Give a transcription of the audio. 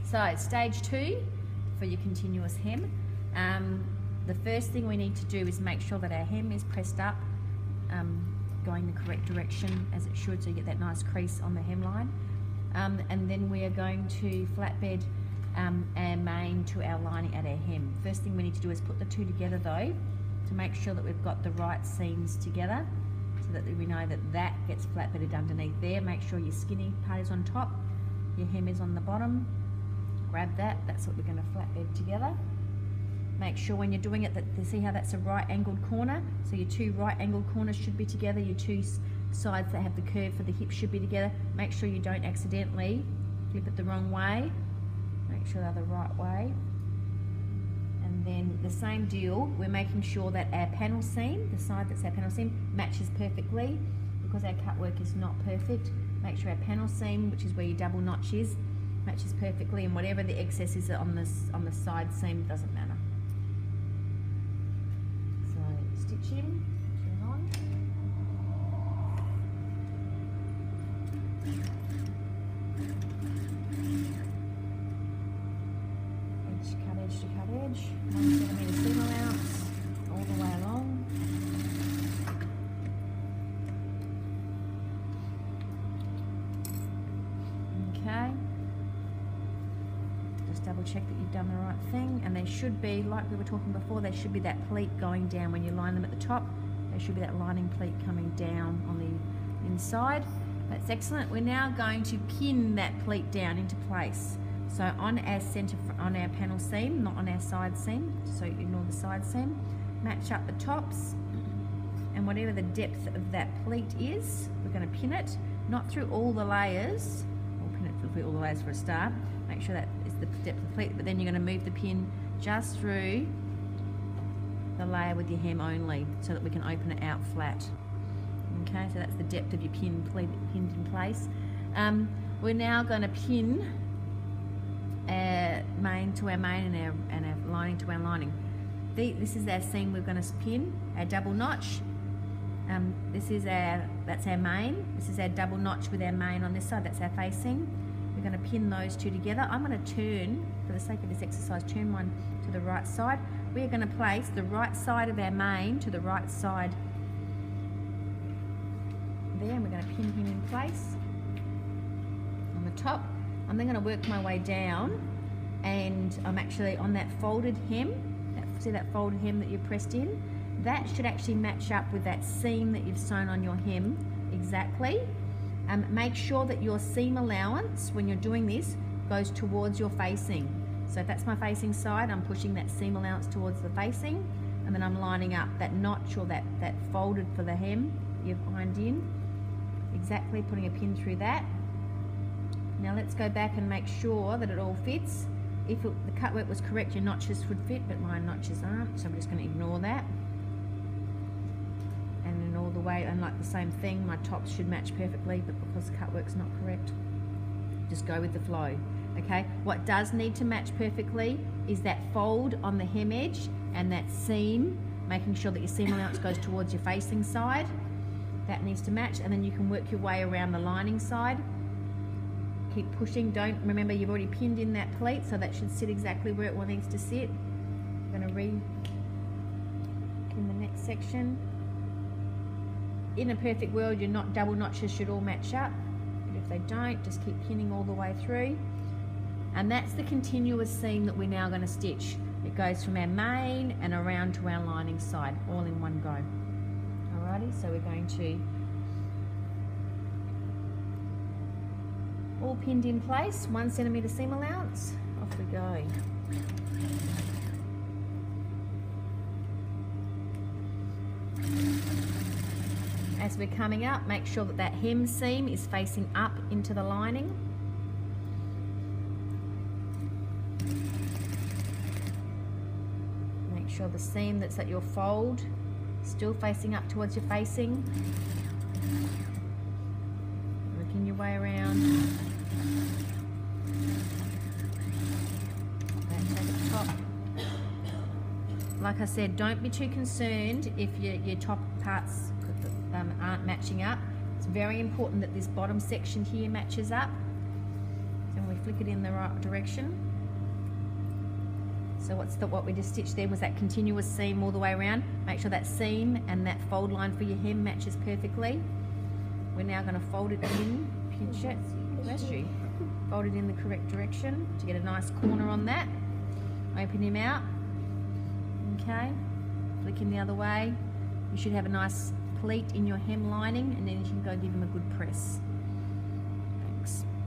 So stage 2 for your continuous hem. The first thing we need to do is make sure that our hem is pressed up, going the correct direction as it should, so you get that nice crease on the hemline. And then we are going to flatbed our main to our lining at our hem. First thing we need to do is put the two together though, to make sure that we've got the right seams together, so that we know that that gets flatbedded underneath there. Make sure your skinny part is on top, your hem is on the bottom. Grab that, that's what we're going to flatbed together. Make sure when you're doing it that you see how that's a right angled corner, so your two right angled corners should be together, your two sides that have the curve for the hip should be together. Make sure you don't accidentally flip it the wrong way, make sure they're the right way. And then the same deal, we're making sure that our panel seam, the side that's our panel seam, matches perfectly, because our cut work is not perfect. Make sure our panel seam, which is where your double notch is, matches perfectly, and whatever the excess is on the side seam doesn't matter. So stitch in, turn on. Edge to cut edge, 1 centimetre seam allowance all the way along. Okay. Double check that you've done the right thing, and there should be, like we were talking before, there should be that pleat going down when you line them at the top. There should be that lining pleat coming down on the inside. That's excellent. We're now going to pin that pleat down into place. So on our center, on our panel seam, not on our side seam, so ignore the side seam. Match up the tops, and whatever the depth of that pleat is, we're going to pin it, not through all the layers. We'll pin it through all the layers for a start. Make sure that is the depth of the pleat, but then you're going to move the pin just through the layer with your hem only, so that we can open it out flat. Okay, so that's the depth of your pin pleat pinned in place. We're now going to pin our main to our main and our lining to our lining. This is our seam we're going to pin, our double notch. That's our main. This is our double notch with our main on this side. That's our facing. We're going to pin those two together. I'm going to turn, for the sake of this exercise, turn one to the right side. We are going to place the right side of our main to the right side there, and we're going to pin him in place on the top. I'm then going to work my way down, and I'm actually on that folded hem. See that folded hem that you pressed in? That should actually match up with that seam that you've sewn on your hem exactly. Make sure that your seam allowance, when you're doing this, goes towards your facing. So if that's my facing side, I'm pushing that seam allowance towards the facing, and then I'm lining up that notch or that folded for the hem you've ironed in, exactly, putting a pin through that. Now let's go back and make sure that it all fits. If the cut work was correct, your notches would fit, but my notches aren't, so I'm just going to ignore that. And then all the way, and like the same thing, my tops should match perfectly, but because the cut work's not correct, just go with the flow. Okay, what does need to match perfectly is that fold on the hem edge and that seam, making sure that your seam allowance goes towards your facing side. That needs to match, and then you can work your way around the lining side. Keep pushing. Don't, remember, you've already pinned in that pleat, so that should sit exactly where it needs to sit. I'm going to re-pin the next section. In a perfect world, your double notches should all match up, but if they don't, just keep pinning all the way through. And that's the continuous seam that we're now going to stitch. It goes from our main and around to our lining side, all in one go. Alrighty, so we're going to all pinned in place, 1 centimetre seam allowance, off we go. As we're coming up, make sure that that hem seam is facing up into the lining. Make sure the seam that's at your fold still facing up towards your facing. Working your way around. Back to the top. Like I said, don't be too concerned if your top parts aren't matching up. It's very important that this bottom section here matches up. So when we flick it in the right direction. So what we just stitched there was that continuous seam all the way around. Make sure that seam and that fold line for your hem matches perfectly. We're now going to fold it in, pinch it, bless you. Fold it in the correct direction to get a nice corner on that. Open him out, okay, flick him the other way. You should have a nice pleat in your hem lining, and then you can go give him a good press.